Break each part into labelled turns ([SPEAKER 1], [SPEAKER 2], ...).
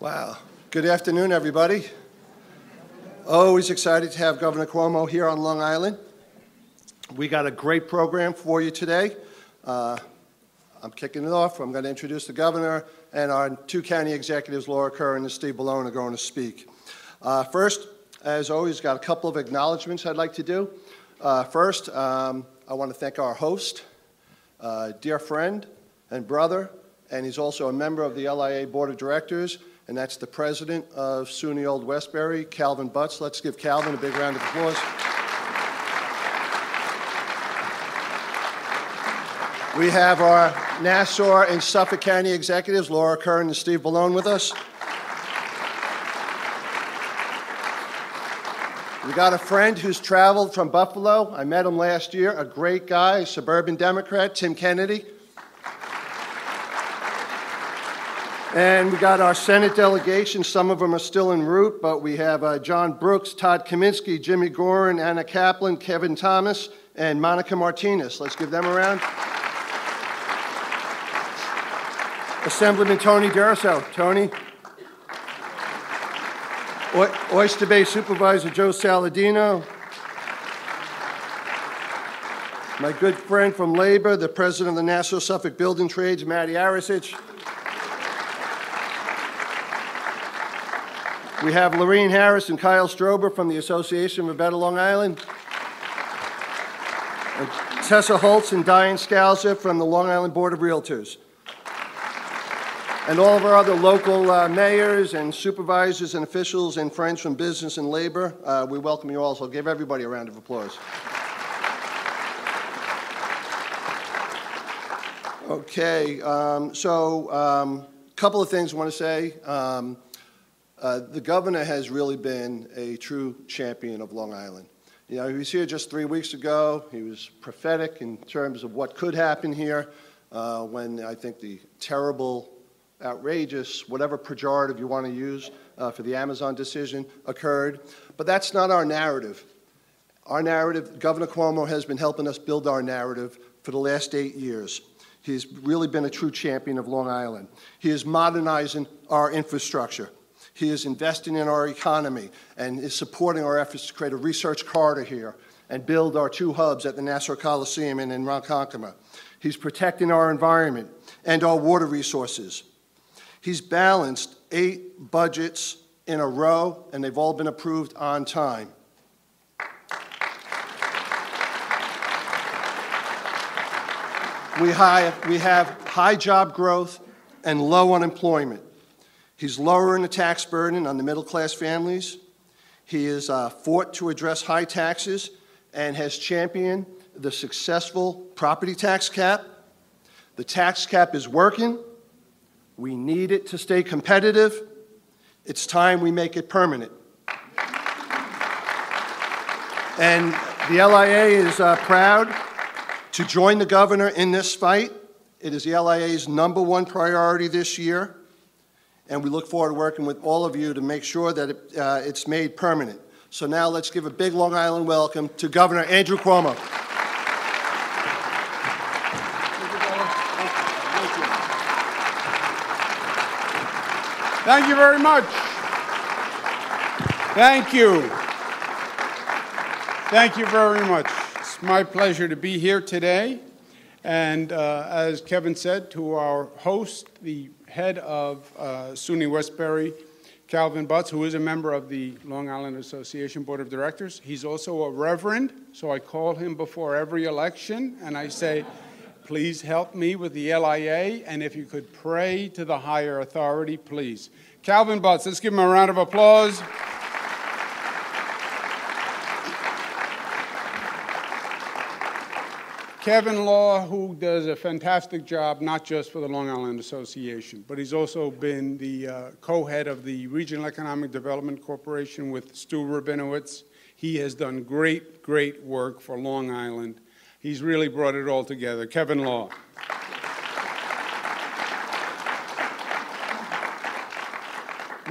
[SPEAKER 1] Wow. Good afternoon, everybody. Always excited to have Governor Cuomo here on Long Island. We got a great program for you today. I'm kicking it off. I'm going to introduce the governor, and our two county executives, Laura Curran and Steve Bellone, are going to speak. First, as always, got a couple of acknowledgments I'd like to do. First, I want to thank our host, dear friend and brother, and he's also a member of the LIA Board of Directors, and that's the president of SUNY Old Westbury, Calvin Butts. Let's give Calvin a big round of applause. We have our Nassau and Suffolk County executives, Laura Curran and Steve Bellone, with us. We got a friend who's traveled from Buffalo. I met him last year, a great guy, a suburban Democrat, Tim Kennedy. And we got our Senate delegation. Some of them are still en route, but we have John Brooks, Todd Kaminsky, Jimmy Gorin, Anna Kaplan, Kevin Thomas, and Monica Martinez. Let's give them a round. Assemblyman Tony Durso. Tony. Oyster Bay Supervisor Joe Saladino. My good friend from Labor, the president of the Nassau-Suffolk Building Trades, Matty Arasich. We have Lorene Harris and Kyle Strober from the Association for Better Long Island. And Tessa Holtz and Diane Scalza from the Long Island Board of Realtors. And all of our other local mayors and supervisors and officials and friends from business and labor, we welcome you all, so give everybody a round of applause. Okay, a couple of things I want to say. The governor has really been a true champion of Long Island. You know, he was here just 3 weeks ago. He was prophetic in terms of what could happen here when I think the terrible, outrageous, whatever pejorative you want to use for the Amazon decision occurred. But that's not our narrative. Our narrative, Governor Cuomo has been helping us build our narrative for the last 8 years. He's really been a true champion of Long Island. He is modernizing our infrastructure. He is investing in our economy and is supporting our efforts to create a research corridor here and build our two hubs at the Nassau Coliseum and in Ronkonkoma. He's protecting our environment and our water resources. He's balanced 8 budgets in a row, and they've all been approved on time. We have high job growth and low unemployment. He's lowering the tax burden on the middle-class families. He has fought to address high taxes and has championed the successful property tax cap. The tax cap is working. We need it to stay competitive. It's time we make it permanent. And the LIA is proud to join the governor in this fight. It is the LIA's #1 priority this year. And we look forward to working with all of you to make sure that it's made permanent. So now let's give a big Long Island welcome to Governor Andrew Cuomo.
[SPEAKER 2] Thank you very much. Thank you. Thank you very much. It's my pleasure to be here today. And as Kevin said, to our host, the head of SUNY Westbury, Calvin Butts, who is a member of the Long Island Association Board of Directors. He's also a reverend, so I call him before every election, and I say, please help me with the LIA, and if you could pray to the higher authority, please. Calvin Butts, let's give him a round of applause. Kevin Law, who does a fantastic job, not just for the Long Island Association, but he's also been the co-head of the Regional Economic Development Corporation with Stu Rabinowitz. He has done great, great work for Long Island. He's really brought it all together. Kevin Law.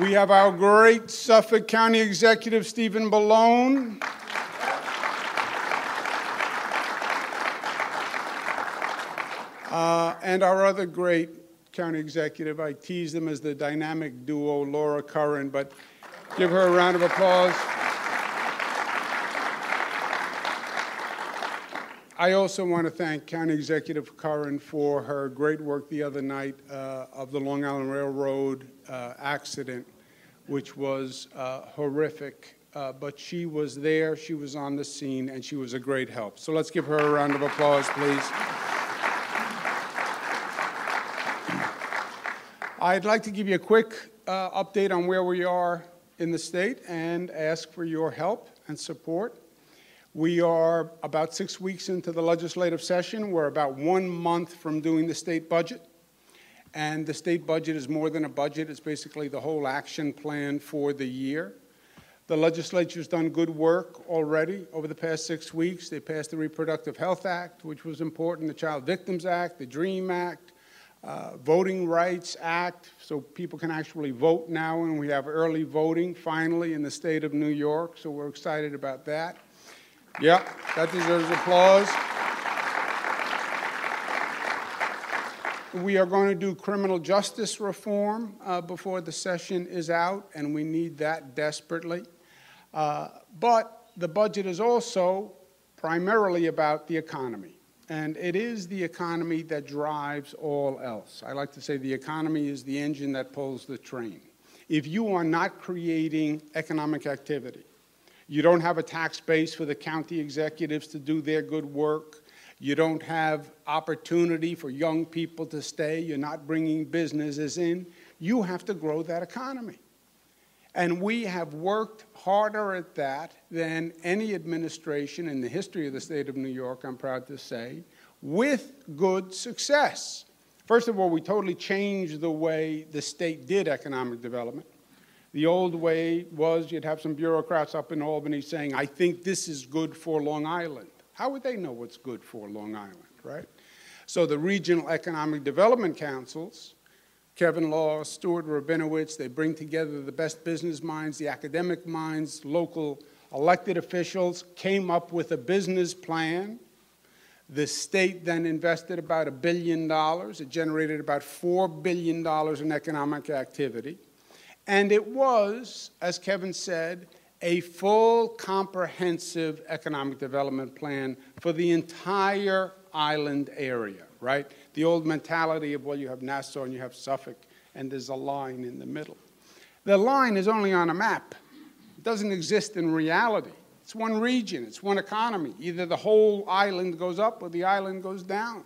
[SPEAKER 2] We have our great Suffolk County Executive, Stephen Bellone. And our other great county executive. I tease them as the dynamic duo, Laura Curran, but give her a round of applause. I also want to thank County Executive Curran for her great work the other night of the Long Island Railroad accident, which was horrific. But she was there, she was on the scene, and she was a great help. So let's give her a round of applause, please. I'd like to give you a quick update on where we are in the state and ask for your help and support. We are about 6 weeks into the legislative session. We're about 1 month from doing the state budget. And the state budget is more than a budget. It's basically the whole action plan for the year. The legislature's done good work already over the past 6 weeks. They passed the Reproductive Health Act, which was important, the Child Victims Act, the DREAM Act, Voting Rights Act, so people can actually vote now, and we have early voting finally in the state of New York, so we're excited about that. Yeah, that deserves applause. We are going to do criminal justice reform before the session is out, and we need that desperately. But the budget is also primarily about the economy, and it is the economy that drives all else. I like to say the economy is the engine that pulls the train. If you are not creating economic activity, you don't have a tax base for the county executives to do their good work. You don't have opportunity for young people to stay. You're not bringing businesses in. You have to grow that economy. And we have worked harder at that than any administration in the history of the state of New York, I'm proud to say, with good success. First of all, we totally changed the way the state did economic development. The old way was you'd have some bureaucrats up in Albany saying, I think this is good for Long Island. How would they know what's good for Long Island, right? So the regional economic development councils, Kevin Law, Stuart Rabinowitz, they bring together the best business minds, the academic minds, local elected officials, came up with a business plan. The state then invested about $1 billion. It generated about $4 billion in economic activity. And it was, as Kevin said, a full, comprehensive economic development plan for the entire island area, right? The old mentality of, well, you have Nassau and you have Suffolk, and there's a line in the middle. The line is only on a map. It doesn't exist in reality. It's one region. It's one economy. Either the whole island goes up or the island goes down.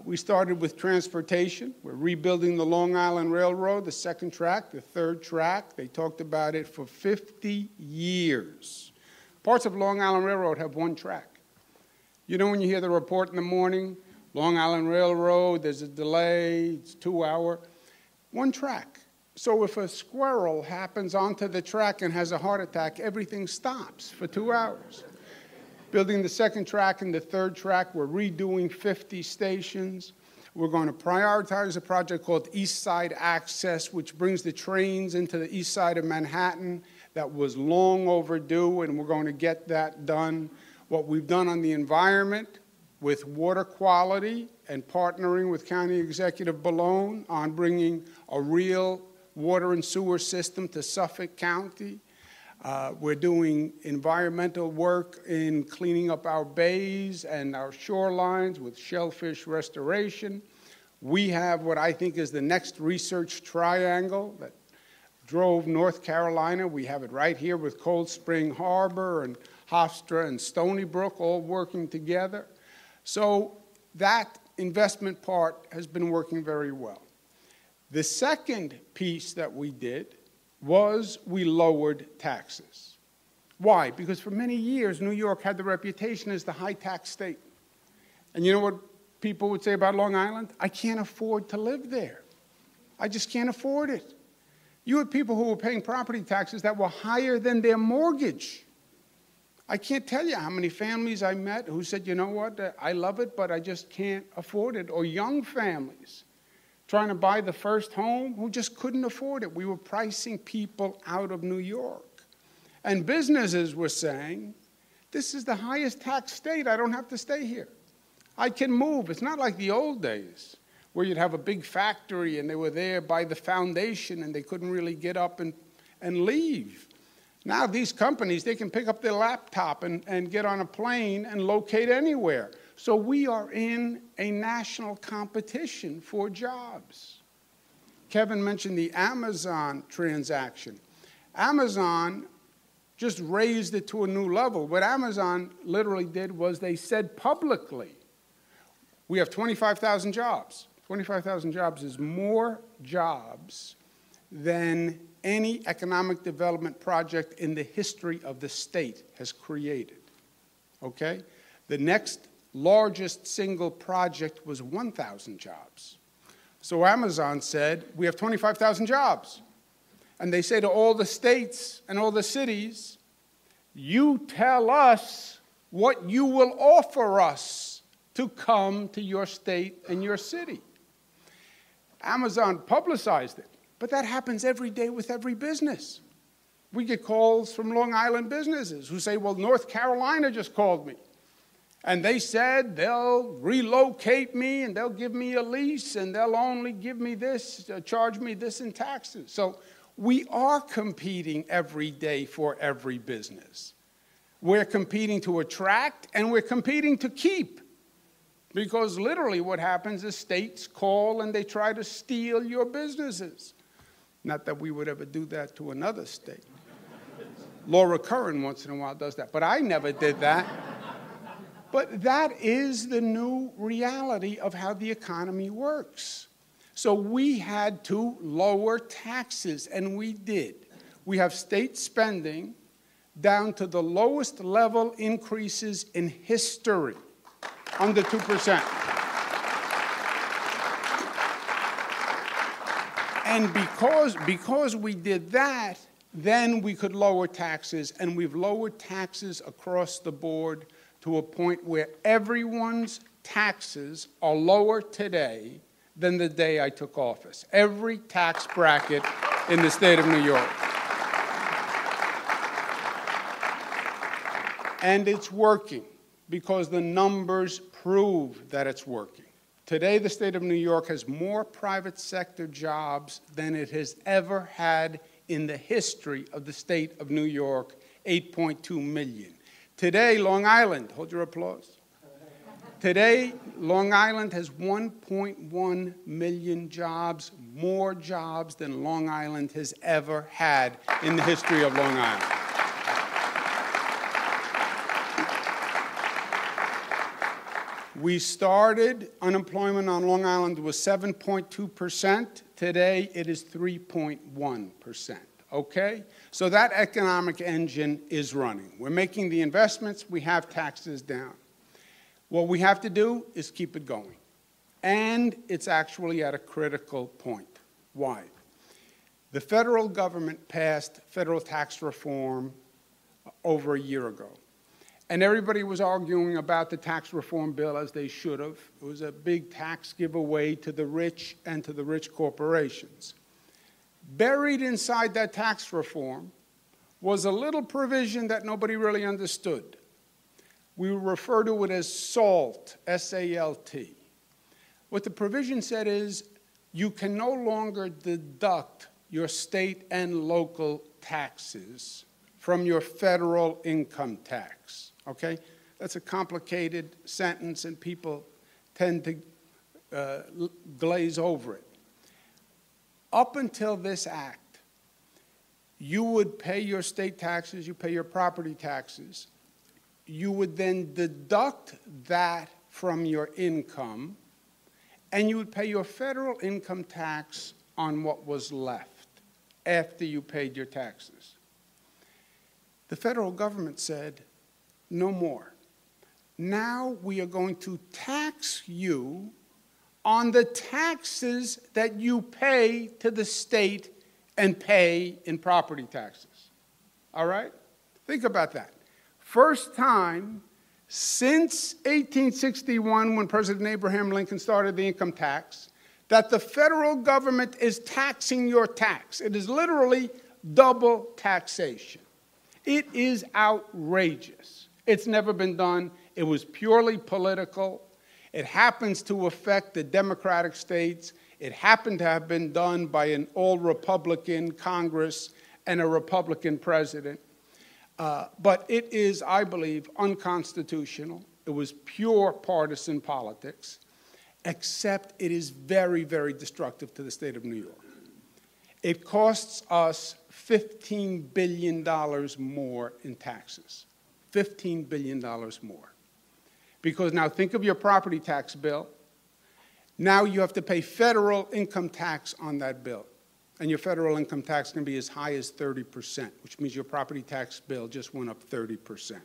[SPEAKER 2] We started with transportation. We're rebuilding the Long Island Railroad, the second track, the third track. They talked about it for 50 years. Parts of Long Island Railroad have one track. You know when you hear the report in the morning, Long Island Railroad, there's a delay, it's 2 hours. One track. So if a squirrel happens onto the track and has a heart attack, everything stops for 2 hours. Building the second track and the third track, we're redoing 50 stations. We're going to prioritize a project called East Side Access, which brings the trains into the east side of Manhattan. That was long overdue, and we're going to get that done. What we've done on the environment with water quality and partnering with County Executive Ballone on bringing a real water and sewer system to Suffolk County. We're doing environmental work in cleaning up our bays and our shorelines with shellfish restoration. We have what I think is the next research triangle that drove North Carolina. We have it right here with Cold Spring Harbor and Hofstra and Stony Brook all working together. So that investment part has been working very well. The second piece that we did was we lowered taxes. Why? Because for many years, New York had the reputation as the high-tax state. And you know what people would say about Long Island? I can't afford to live there. I just can't afford it. You had people who were paying property taxes that were higher than their mortgage. I can't tell you how many families I met who said, you know what, I love it, but I just can't afford it. Or young families trying to buy the first home who just couldn't afford it. We were pricing people out of New York. And businesses were saying, this is the highest tax state. I don't have to stay here. I can move. It's not like the old days where you'd have a big factory and they were there by the foundation and they couldn't really get up and leave. Now these companies, they can pick up their laptop and get on a plane and locate anywhere. So we are in a national competition for jobs. Kevin mentioned the Amazon transaction. Amazon just raised it to a new level. What Amazon literally did was they said publicly, we have 25,000 jobs. 25,000 jobs is more jobs than any economic development project in the history of the state has created, okay? The next largest single project was 1,000 jobs. So Amazon said, we have 25,000 jobs. And they say to all the states and all the cities, you tell us what you will offer us to come to your state and your city. Amazon publicized it. But that happens every day with every business. We get calls from Long Island businesses who say, well, North Carolina just called me. And they said they'll relocate me and they'll give me a lease and they'll only give me this, charge me this in taxes. So we are competing every day for every business. We're competing to attract and we're competing to keep. Because literally what happens is states call and they try to steal your businesses. Not that we would ever do that to another state. Laura Curran once in a while does that, but I never did that. But that is the new reality of how the economy works. So we had to lower taxes, and we did. We have state spending down to the lowest level increases in history, under 2%. And because we did that, then we could lower taxes, and we've lowered taxes across the board to a point where everyone's taxes are lower today than the day I took office. Every tax bracket in the state of New York. And it's working because the numbers prove that it's working. Today, the state of New York has more private sector jobs than it has ever had in the history of the state of New York, 8.2 million. Today, Long Island, hold your applause. Today, Long Island has 1.1 million jobs, more jobs than Long Island has ever had in the history of Long Island. We started, unemployment on Long Island was 7.2%. Today, it is 3.1%, okay? So that economic engine is running. We're making the investments. We have taxes down. What we have to do is keep it going. And it's actually at a critical point. Why? The federal government passed federal tax reform over a year ago. And everybody was arguing about the tax reform bill as they should have. It was a big tax giveaway to the rich and to the rich corporations. Buried inside that tax reform was a little provision that nobody really understood. We refer to it as SALT, S-A-L-T. What the provision said is you can no longer deduct your state and local taxes from your federal income tax. Okay? That's a complicated sentence, and people tend to glaze over it. Up until this act, you would pay your state taxes, you pay your property taxes. You would then deduct that from your income, and you would pay your federal income tax on what was left after you paid your taxes. The federal government said, no more. Now we are going to tax you on the taxes that you pay to the state and pay in property taxes. All right? Think about that. First time since 1861, when President Abraham Lincoln started the income tax, that the federal government is taxing your tax. It is literally double taxation. It is outrageous. It's never been done. It was purely political. It happens to affect the Democratic states. It happened to have been done by an all-Republican Congress and a Republican president. But it is, I believe, unconstitutional. It was pure partisan politics, except it is very, very destructive to the state of New York. It costs us $15 billion more in taxes, $15 billion more. Because now think of your property tax bill. Now you have to pay federal income tax on that bill. And your federal income tax can be as high as 30%, which means your property tax bill just went up 30%.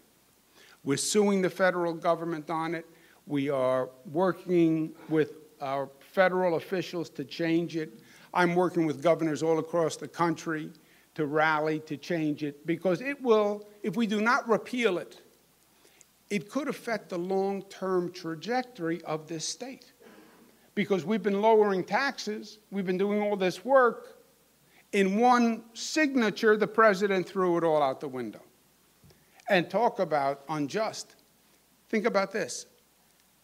[SPEAKER 2] We're suing the federal government on it. We are working with our federal officials to change it. I'm working with governors all across the country to rally to change it, because it will, if we do not repeal it, it could affect the long-term trajectory of this state. Because we've been lowering taxes, we've been doing all this work. In one signature, the president threw it all out the window. And talk about unjust. Think about this.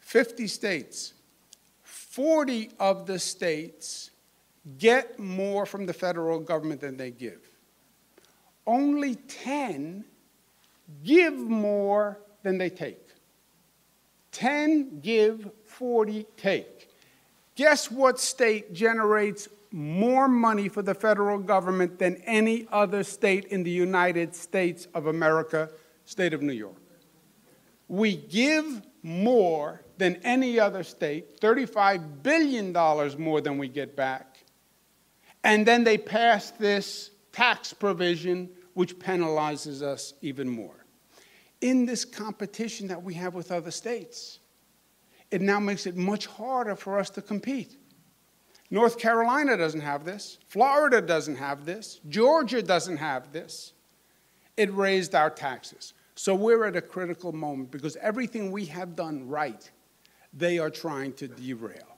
[SPEAKER 2] 50 states, 40 of the states get more from the federal government than they give. Only 10 give more than they take. 10 give, 40 take. Guess what state generates more money for the federal government than any other state in the United States of America? State of New York. We give more than any other state, $35 billion more than we get back. And then they pass this tax provision which penalizes us even more. In this competition that we have with other states, it now makes it much harder for us to compete. North Carolina doesn't have this. Florida doesn't have this. Georgia doesn't have this. It raised our taxes. So we're at a critical moment because everything we have done right, they are trying to derail.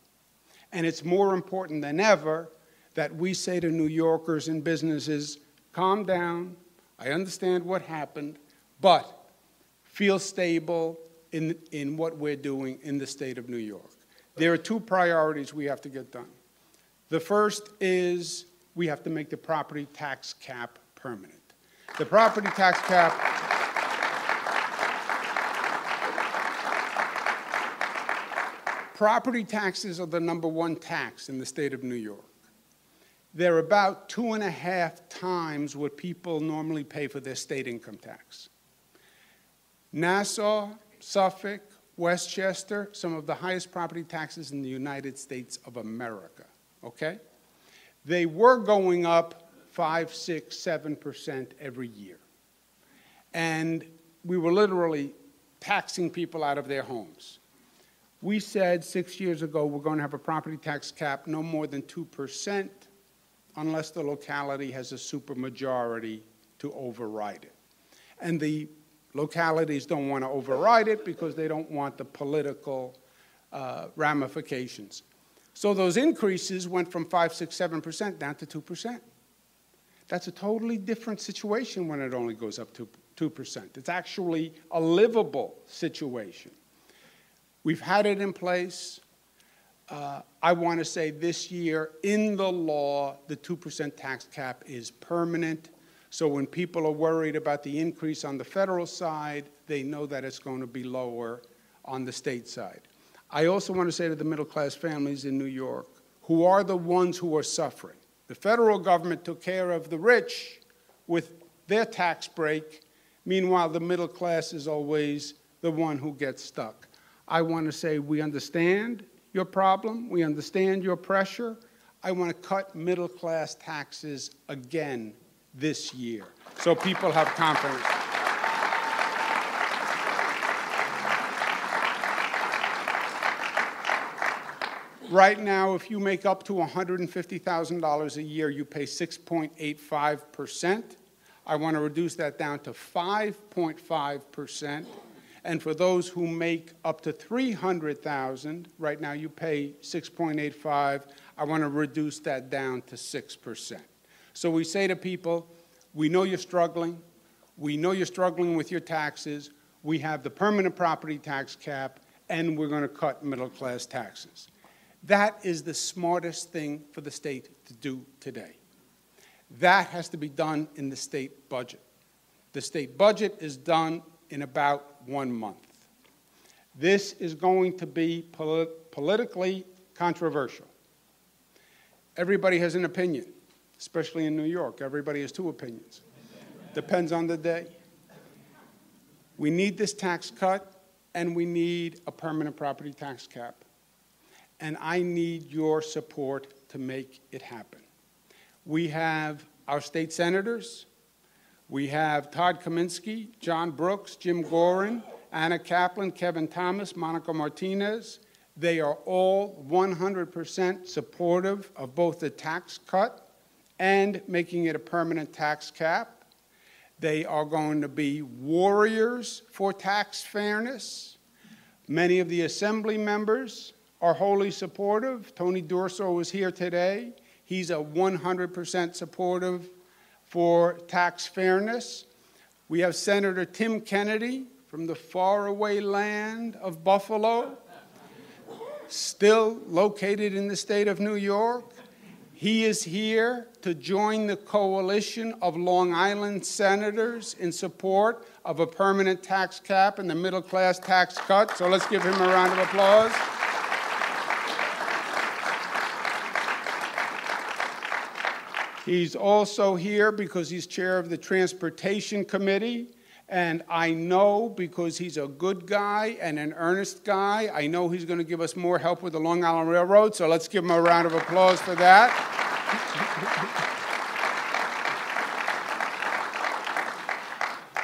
[SPEAKER 2] And it's more important than ever that we say to New Yorkers and businesses, calm down, I understand what happened, but feel stable in what we're doing in the state of New York. There are two priorities we have to get done. The first is we have to make the property tax cap permanent. The property tax cap property taxes are the #1 tax in the state of New York. They're about 2.5 times what people normally pay for their state income tax. Nassau, Suffolk, Westchester, some of the highest property taxes in the United States of America, okay? They were going up 5, 6, 7% every year. And we were literally taxing people out of their homes. We said 6 years ago we're going to have a property tax cap no more than 2% unless the locality has a supermajority to override it. And the localities don't want to override it because they don't want the political ramifications. So those increases went from 5, 6, 7% down to 2%. That's a totally different situation when it only goes up to 2%. It's actually a livable situation. We've had it in place. I want to say this year, in the law, the 2% tax cap is permanent. So when people are worried about the increase on the federal side, they know that it's going to be lower on the state side. I also want to say to the middle-class families in New York, who are the ones who are suffering. The federal government took care of the rich with their tax break. Meanwhile, the middle class is always the one who gets stuck. I want to say we understand your problem. We understand your pressure. I want to cut middle-class taxes again this year so people have confidence. Right now, if you make up to $150,000 a year, you pay 6.85%. I want to reduce that down to 5.5%. And for those who make up to $300,000, right now you pay 6.85. I want to reduce that down to 6%. So we say to people, we know you're struggling. We know you're struggling with your taxes. We have the permanent property tax cap, and we're going to cut middle-class taxes. That is the smartest thing for the state to do today. That has to be done in the state budget. The state budget is done in about 1 month. This is going to be politically controversial. Everybody has an opinion, especially in New York. Everybody has 2 opinions. Depends on the day. We need this tax cut, and we need a permanent property tax cap. And I need your support to make it happen. We have our state senators. We have Todd Kaminsky, John Brooks, Jim Gorin, Anna Kaplan, Kevin Thomas, Monica Martinez. They are all 100% supportive of both the tax cut and making it a permanent tax cap. They are going to be warriors for tax fairness. Many of the assembly members are wholly supportive. Tony Dorso is here today. He's a 100% supportive for tax fairness. We have Senator Tim Kennedy from the faraway land of Buffalo, still located in the state of New York. He is here to join the coalition of Long Island senators in support of a permanent tax cap and the middle-class tax cut. So let's give him a round of applause. He's also here because he's chair of the Transportation Committee. And I know, because he's a good guy and an earnest guy, I know he's going to give us more help with the Long Island Railroad, so let's give him a round of applause for that.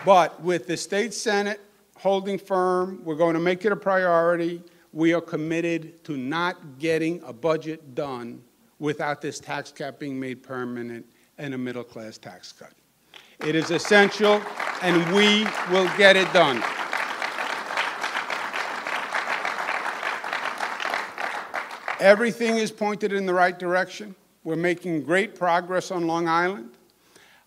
[SPEAKER 2] But with the state Senate holding firm, we're going to make it a priority. We are committed to not getting a budget done without this tax cap being made permanent and a middle-class tax cut. It is essential, and we will get it done. Everything is pointed in the right direction. We're making great progress on Long Island.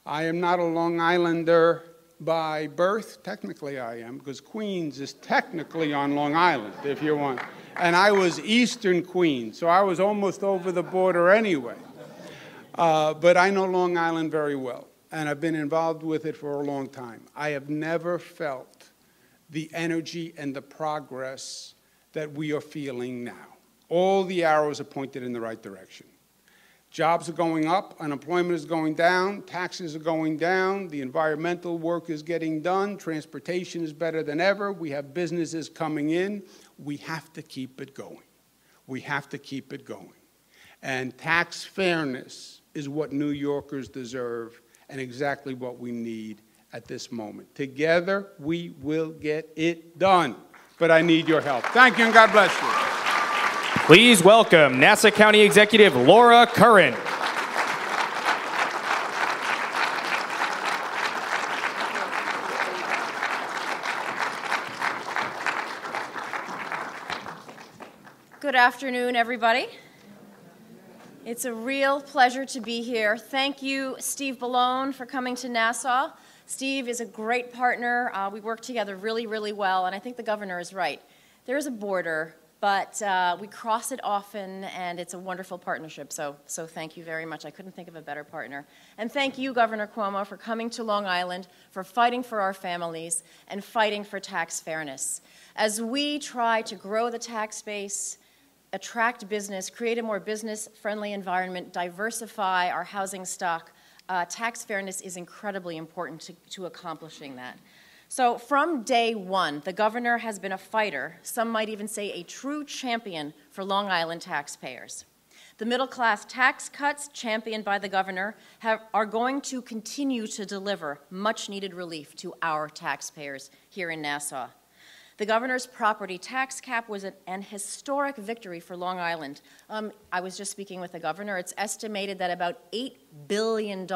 [SPEAKER 2] I am not a Long Islander by birth. Technically I am, because Queens is technically on Long Island, if you want. And I was Eastern Queens, so I was almost over the border anyway. But I know Long Island very well, and I've been involved with it for a long time. I have never felt the energy and the progress that we are feeling now. All the arrows are pointed in the right direction. Jobs are going up, unemployment is going down, taxes are going down, the environmental work is getting done, transportation is better than ever, we have businesses coming in. We have to keep it going. We have to keep it going. And tax fairness is what New Yorkers deserve and exactly what we need at this moment. Together, we will get it done. But I need your help. Thank you, and God bless you.
[SPEAKER 3] Please welcome Nassau County Executive Laura Curran.
[SPEAKER 4] Good afternoon, everybody. It's a real pleasure to be here. Thank you, Steve Ballone, for coming to Nassau. Steve is a great partner. We work together really, really well, and I think the governor is right. There is a border, but we cross it often, and it's a wonderful partnership, so thank you very much. I couldn't think of a better partner. And thank you, Governor Cuomo, for coming to Long Island, for fighting for our families, and fighting for tax fairness. As we try to grow the tax base, attract business, create a more business-friendly environment, diversify our housing stock, tax fairness is incredibly important to accomplishing that. So from day one, the governor has been a fighter, some might even say a true champion for Long Island taxpayers. The middle-class tax cuts championed by the governor are going to continue to deliver much-needed relief to our taxpayers here in Nassau. The governor's property tax cap was an historic victory for Long Island. I was just speaking with the governor. It's estimated that about $8 billion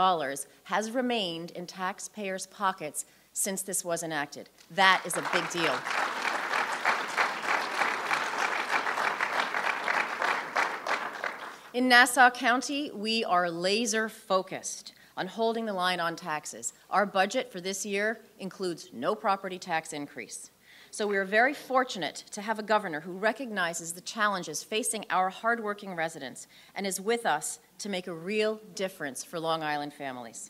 [SPEAKER 4] has remained in taxpayers' pockets since this was enacted. That is a big deal. In Nassau County, we are laser focused on holding the line on taxes. Our budget for this year includes no property tax increase. So we are very fortunate to have a governor who recognizes the challenges facing our hardworking residents and is with us to make a real difference for Long Island families.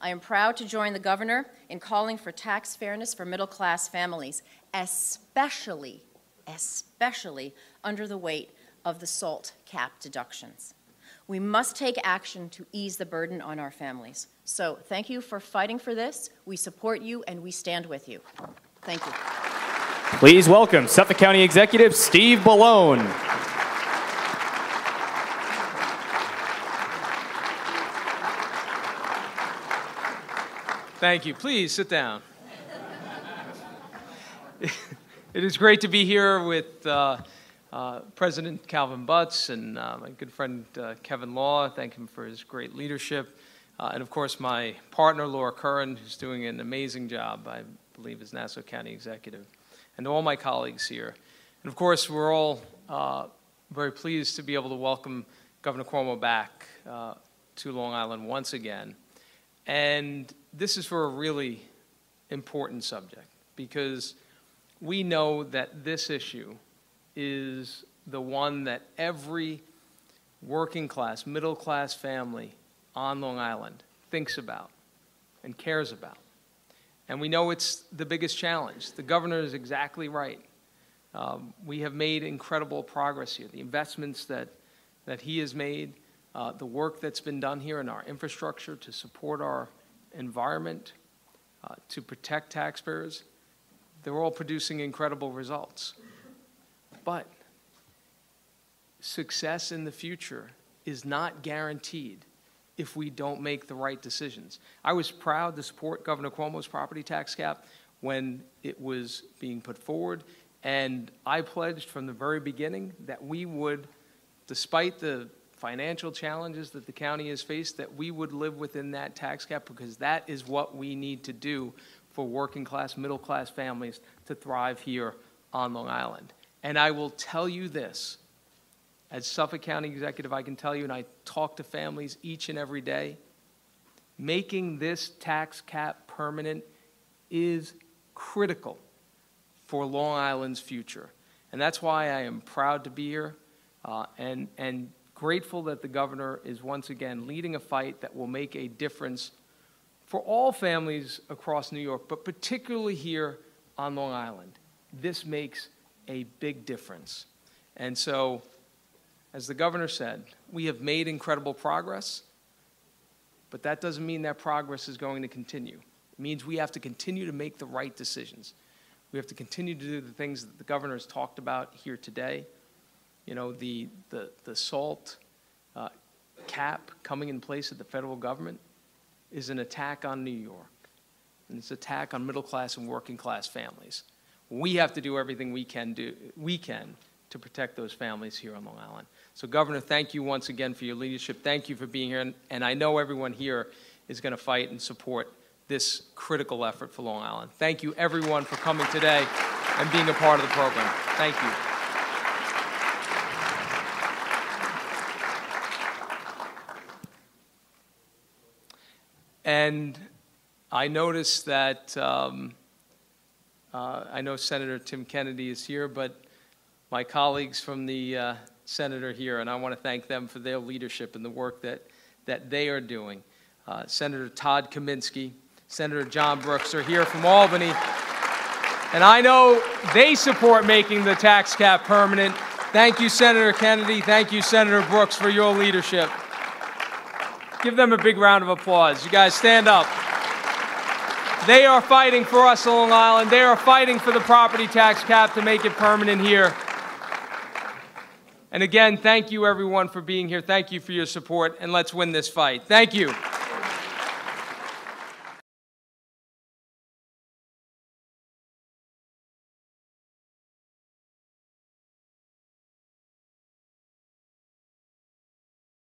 [SPEAKER 4] I am proud to join the governor in calling for tax fairness for middle-class families, especially under the weight of the SALT cap deductions. We must take action to ease the burden on our families. So thank you for fighting for this. We support you and we stand with you. Thank you.
[SPEAKER 3] Please welcome Suffolk County Executive Steve Bellone.
[SPEAKER 5] Thank you. Please sit down. It is great to be here with President Calvin Butts and my good friend Kevin Law. Thank him for his great leadership. And of course, my partner, Laura Curran, who's doing an amazing job, I believe, as Nassau County Executive. And to all my colleagues here. And of course, we're all very pleased to be able to welcome Governor Cuomo back to Long Island once again. And this is for a really important subject because we know that this issue is the one that every working class, middle class family on Long Island thinks about and cares about. And we know it's the biggest challenge. The governor is exactly right. We have made incredible progress here. The investments that he has made, the work that's been done here in our infrastructure to support our environment, to protect taxpayers, they're all producing incredible results. But success in the future is not guaranteed if we don't make the right decisions. I was proud to support Governor Cuomo's property tax cap when it was being put forward, and I pledged from the very beginning that we would, despite the financial challenges that the county has faced, that we would live within that tax cap because that is what we need to do for working class, middle class families to thrive here on Long Island. And I will tell you this, as Suffolk County Executive, I can tell you, and I talk to families each and every day, making this tax cap permanent is critical for Long Island's future. And that's why I am proud to be here and grateful that the governor is once again leading a fight that will make a difference for all families across New York, but particularly here on Long Island. This makes a big difference. And so, as the governor said, we have made incredible progress, but that doesn't mean that progress is going to continue. It means we have to continue to make the right decisions. We have to continue to do the things that the governor has talked about here today. You know, the SALT cap coming in place at the federal government is an attack on New York, and it's an attack on middle class and working class families. We have to do everything we can to protect those families here on Long Island. So, Governor, thank you once again for your leadership. Thank you for being here, and I know everyone here is going to fight and support this critical effort for Long Island. Thank you, everyone, for coming today and being a part of the program. Thank you. And I noticed that, I know Senator Tim Kennedy is here, but my colleagues from the senator here, and I want to thank them for their leadership and the work that they are doing. Senator Todd Kaminsky, Senator John Brooks are here from Albany, and I know they support making the tax cap permanent. Thank you, Senator Kennedy. Thank you, Senator Brooks, for your leadership. Give them a big round of applause. You guys stand up. They are fighting for us on Long Island. They are fighting for the property tax cap to make it permanent here. And again, thank you everyone for being here. Thank you for your support, and let's win this fight. Thank you.